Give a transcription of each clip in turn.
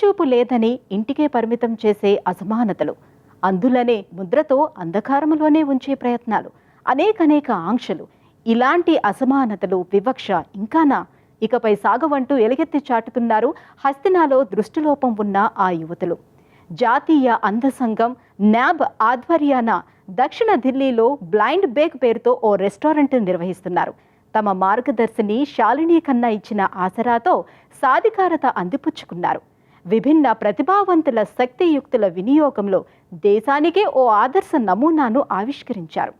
చూపు లేదని ఇంటికే పరిమితం చేసే అసమానతలు, అందులనే ముద్రతో అంధకారములోనే ఉంచే ప్రయత్నాలు, అనేక ఆంక్షలు, ఇలాంటి అసమానతలు, వివక్ష ఇంకానా ఇకపై సాగవంటూ ఎలుగెత్తి చాటుతున్నారు హస్తినాలో దృష్టిలోపం ఉన్న ఆ యువతులు. జాతీయ అంధ సంఘం న్యాబ్ ఆధ్వర్యాన దక్షిణ ఢిల్లీలో బ్లైండ్ బేక్ పేరుతో ఓ రెస్టారెంట్ నిర్వహిస్తున్నారు. తమ మార్గదర్శిని శాలిని ఖన్నా ఇచ్చిన ఆసరాతో సాధికారత అందిపుచ్చుకున్నారు. విభిన్న ప్రతిభావంతుల శక్తియుక్తుల వినియోగంలో దేశానికే ఓ ఆదర్శ నమూనాను ఆవిష్కరించారు.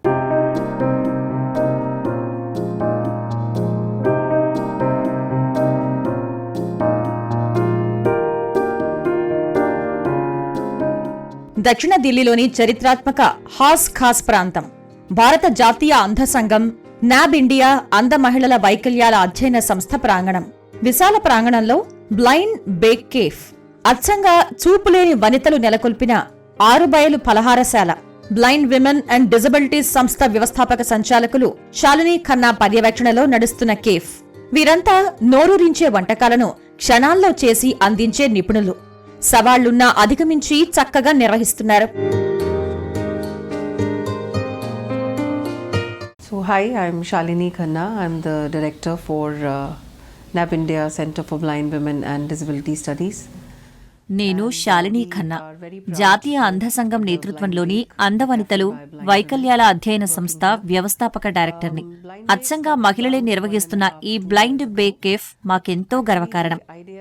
దక్షిణ ఢిల్లీలోని చరిత్రాత్మక హాస్ ఖాస్ ప్రాంతం భారత జాతీయ అంధ సంఘం న్యాబ్ ఇండియా అంధ మహిళల వైకల్యాల అధ్యయన సంస్థ ప్రాంగణం. విశాల ప్రాంగణంలో బ్లైండ్ బేక్ కేఫ్, అచ్చంగా చూపులేని వనితలు నెలకొల్పిన 6 బయలు ఫలహారశాల. బ్లైండ్ విమెన్ అండ్ డిజబిలిటీస్ సంస్థ వ్యవస్థాపక సంచాలకులు శాలిని ఖన్నా పర్యవేక్షణలో నడుస్తున్న కేఫ్. వీరంతా నోరూరించే వంటకాలను క్షణాల్లో చేసి అందించే నిపుణులు. సవాళ్లున్నా అధిగమించి చక్కగా నిర్వహిస్తున్నారు. So hi, I'm Shalini Khanna. I'm the director for NAB India Center for Blind Women and Disability Studies. నేను శాలిని ఖన్నా, జాతీయ అంధ సంఘం నేతృత్వంలోని అందవనితలు వైకల్యాల అధ్యయన సంస్థ వ్యవస్థాపక డైరెక్టర్ని. అచ్చంగా మహిళలే నిర్వహిస్తున్న ఈ బ్లైండ్ బేక్ కేఫ్ మాకెంతో గర్వకారణం.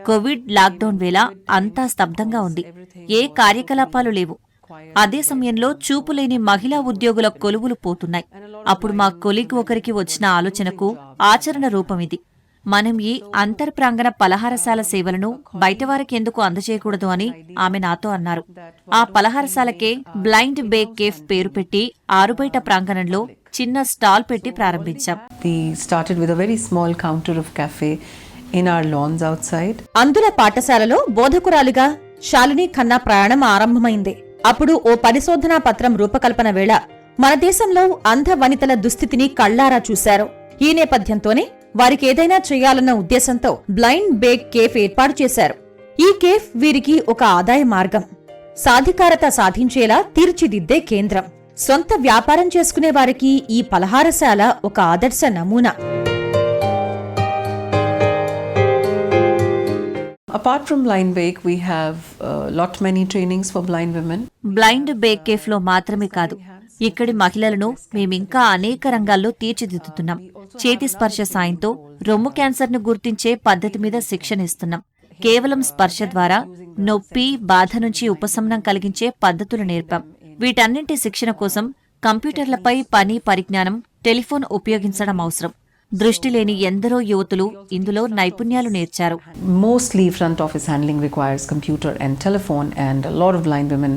కోవిడ్ లాక్డౌన్ వేళ అంతా స్తబ్దంగా ఉంది. ఏ కార్యకలాపాలు లేవు. అదే సమయంలో చూపులేని మహిళా ఉద్యోగుల కొలువులు పోతున్నాయి. అప్పుడు మా కొలీగ్ ఒకరికి వచ్చిన ఆలోచనకు ఆచరణ రూపమిది. మనం ఈ అంతర్ప్రాంగణ పలహారశాల సేవలను బయటవారికి ఎందుకు అందజేయకూడదు అని ఆమె నాతో అన్నారు. ఆ పలహారశాలకే బ్లైండ్ బేక్ కేఫ్ పేరు పెట్టి ఆరుబయట ప్రాంగణంలో చిన్న స్టాల్ పెట్టి ప్రారంభించాం. అందుల పాఠశాలలో బోధకురాలిగా శాలిని ఖన్నా ప్రయాణం ఆరంభమైంది. అప్పుడు ఓ పరిశోధనా పత్రం రూపకల్పన వేళ మన దేశంలో అంధ వనితల దుస్థితిని కళ్లారా చూశారు. ఈ నేపథ్యంతోనే వారికేదైనా చేయాలన్న ఉద్దేశంతో బ్లైండ్ బేక్ కేఫ్ ఏర్పాటు చేశారు. ఈ కేఫ్ వీరికి ఒక ఆదాయ మార్గం, సాధికారత సాధించేలా తీర్చిదిద్దే కేంద్రం. సొంత వ్యాపారం చేసుకునే వారికి ఈ పలహారశాల ఒక ఆదర్శ నమూనా. Apart from blind bake, we have many trainings for blind women. Blind bake cafe లో మాత్రమే కాదు, ఇక్కడి మహిళలను మేమింకా అనేక రంగాల్లో తీర్చిదిద్దుతున్నాం. చేతి స్పర్శ సాయంతో రొమ్ము క్యాన్సర్ను గుర్తించే పద్ధతి మీద శిక్షణ ఇస్తున్నాం. కేవలం స్పర్శ ద్వారా నొప్పి, బాధ నుంచి ఉపశమనం కలిగించే పద్ధతులు నేర్పాం. వీటన్నింటి శిక్షణ కోసం కంప్యూటర్లపై పని పరిజ్ఞానం, టెలిఫోన్ ఉపయోగించడం అవసరం. దృష్టి లేని ఎందరో యువతులు ఇందులో నైపుణ్యాలు నేర్చారు. Mostly front office handling requires computer and telephone, and a lot of blind women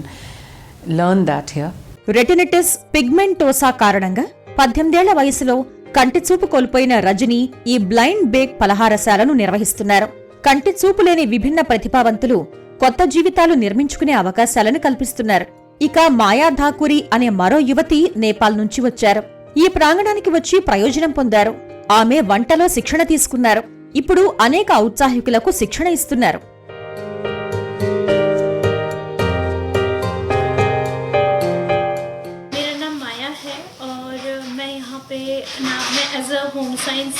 learn that here. Retinitis pigmentosa కారణంగా 18 ఏళ్ల వయసులో కంటి చూపు కోల్పోయిన రజని ఈ బ్లైండ్ బేక్ పలహారశాలను నిర్వహిస్తున్నారు. కంటి చూపు లేని విభిన్న ప్రతిభావంతులు కొత్త జీవితాలు నిర్మించుకునే అవకాశాలను కల్పిస్తున్నారు. ఇక మాయా ఠాకూరి అనే మరో యువతి నేపాల్ నుంచి వచ్చారు. ఈ ప్రాంగణానికి వచ్చి ప్రయోజనం పొందారు. ఆమె వంటలో శిక్షణ తీసుకున్నారు. ఇప్పుడు అనేక ఔత్సాహికులకు శిక్షణ ఇస్తున్నారు. मेरा नाम माया है और मैं यहाँ पे नाम में as a home science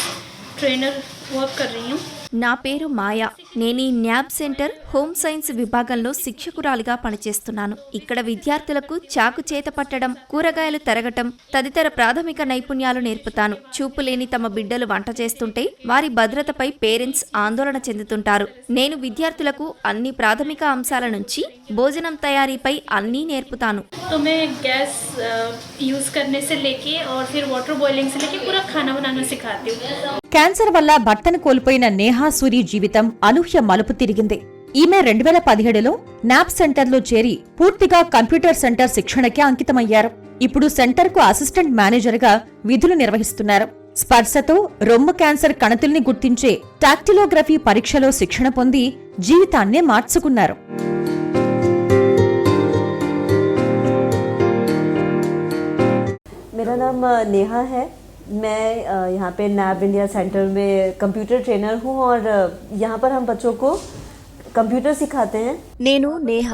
trainer work कर रही हूँ. నా పేరు మాయా. నేను ఈ న్యాబ్ సెంటర్ హోమ్ సైన్స్ విభాగంలో శిక్షకురాలిగా పనిచేస్తున్నాను. ఇక్కడ విద్యార్థులకు చాకు చేత పట్టడం, కూరగాయలు తరగటం తదితర ప్రాథమిక నైపుణ్యాలు నేర్పుతాను. చూపులేని తమ బిడ్డలు వంట చేస్తుంటే వారి భద్రతపై పేరెంట్స్ ఆందోళన చెందుతుంటారు. నేను విద్యార్థులకు అన్ని ప్రాథమిక అంశాల నుంచి భోజనం తయారీపై అన్నీ నేర్పుతాను. तो मैं गैस यूज करने से लेके और फिर वाटर बॉइलिंग से लेके पूरा खाना बनाना सिखाती हूँ. క్యాన్సర్ వల్ల భర్తను కోల్పోయిన నేహా సూరి జీవితం అనూహ్య మలుపు తిరిగింది. ఈమె 2017లో న్యాబ్ సెంటర్లో చేరి పూర్తిగా కంప్యూటర్ సెంటర్ శిక్షణకే అంకితమయ్యారు. ఇప్పుడు సెంటర్కు అసిస్టెంట్ మేనేజర్గా విధులు నిర్వహిస్తున్నారు. స్పర్శతో రొమ్ము క్యాన్సర్ కణతుల్ని గుర్తించే టాక్టిలోగ్రఫీ పరీక్షలో శిక్షణ పొంది జీవితాన్నే మార్చుకున్నారు. मेरा नाम नेहा है. मैं यहाँ पे नैब इंडिया सेंटर में कंप्यूटर ट्रेनर हूँ और यहाँ पर हम बच्चों को कंप्यूटर सिखाते हैं। నేను నేహ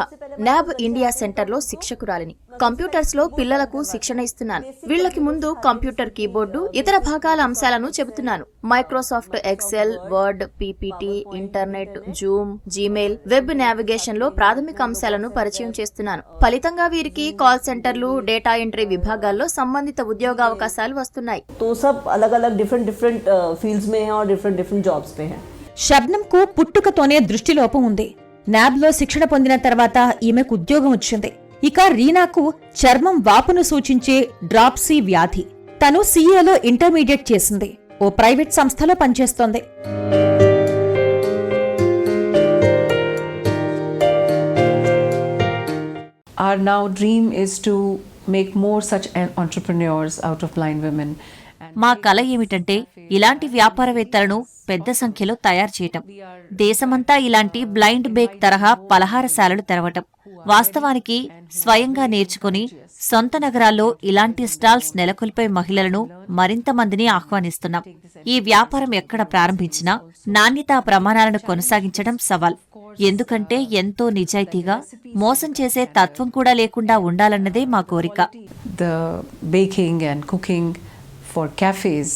న్యాబ్ ఇండియా సెంటర్లో శిక్షకురాలిని. కంప్యూటర్స్ లో పిల్లలకు శిక్షణ ఇస్తున్నాను. వీళ్ళకి ముందు కంప్యూటర్ కీబోర్డు, ఇతర భాగాల అంశాలను చెబుతున్నాను. Microsoft Excel, word, PPT, internet, Zoom, Gmail, web navigation లో ప్రాథమిక అంశాలను పరిచయం చేస్తున్నాను. ఫలితంగా వీరికి కాల్ సెంటర్లు, డేటా ఎంట్రీ విభాగాల్లో సంబంధిత ఉద్యోగావకాశాలు వస్తున్నాయి. तो सब अलग अलग डिफरेंट फील्ड्स में हैं और डिफरेंट जॉब्स पे हैं। షబ్నంకు పుట్టుకతోనే దృష్టిలోపం ఉంది. న్యాబ్లో శిక్షణ పొందిన తర్వాత ఈమెకు ఉద్యోగం వచ్చింది. ఇక రీనాకు చర్మం వాపును సూచించే డ్రాప్సీ వ్యాధి. తను సీఏలో ఇంటర్మీడియట్ చేసింది. ఓ ప్రైవేట్ సంస్థలో పనిచేస్తోంది. Our now dream is to make more such entrepreneurs out of blind women. మా కల ఏమిటంటే ఇలాంటి వ్యాపారవేత్తలను పెద్ద సంఖ్యలో తయారు చేయటం. దేశమంతా ఇలాంటి బ్లైండ్ బేక్ తరహా పలహారశాలలు తెరవటం. వాస్తవానికి స్వయంగా నేర్చుకుని సొంత నగరాల్లో ఇలాంటి స్టాల్స్ నెలకొల్పే మహిళలను మరింత మందిని ఆహ్వానిస్తున్నాం. ఈ వ్యాపారం ఎక్కడ ప్రారంభించినా నాణ్యతా ప్రమాణాలను కొనసాగించడం సవాల్. ఎందుకంటే ఎంతో నిజాయితీగా మోసం చేసే తత్వం కూడా లేకుండా ఉండాలన్నదే మా కోరిక. The baking and cooking for cafes,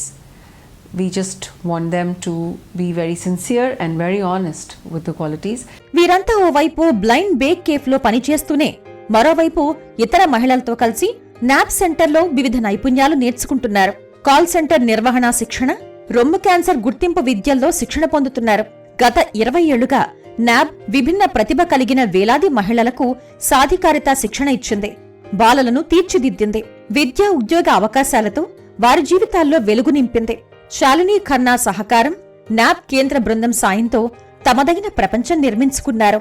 we just want them to be very sincere and very honest with the qualities. వీరంతా ఓవైపు బ్లైండ్ బేక్ కేఫ్లో పనిచేస్తూనే మరోవైపు ఇతర మహిళలతో కలిసి న్యాబ్ సెంటర్లో వివిధ నైపుణ్యాలు నేర్చుకుంటున్నారు. కాల్ సెంటర్ నిర్వహణ శిక్షణ, రొమ్ము క్యాన్సర్ గుర్తింపు విద్యల్లో శిక్షణ పొందుతున్నారు. గత 20 ఏళ్లుగా న్యాబ్ విభిన్న ప్రతిభ కలిగిన వేలాది మహిళలకు సాధికారిత శిక్షణ ఇచ్చింది. బాలలను తీర్చిదిద్దింది. విద్యా ఉద్యోగ అవకాశాలతో వారి జీవితాల్లో వెలుగు నింపింది. శాలిని ఖన్నా సహకారం, న్యాబ్ కేంద్ర బృందం సాయంతో తమదైన ప్రపంచం నిర్మించుకున్నారు.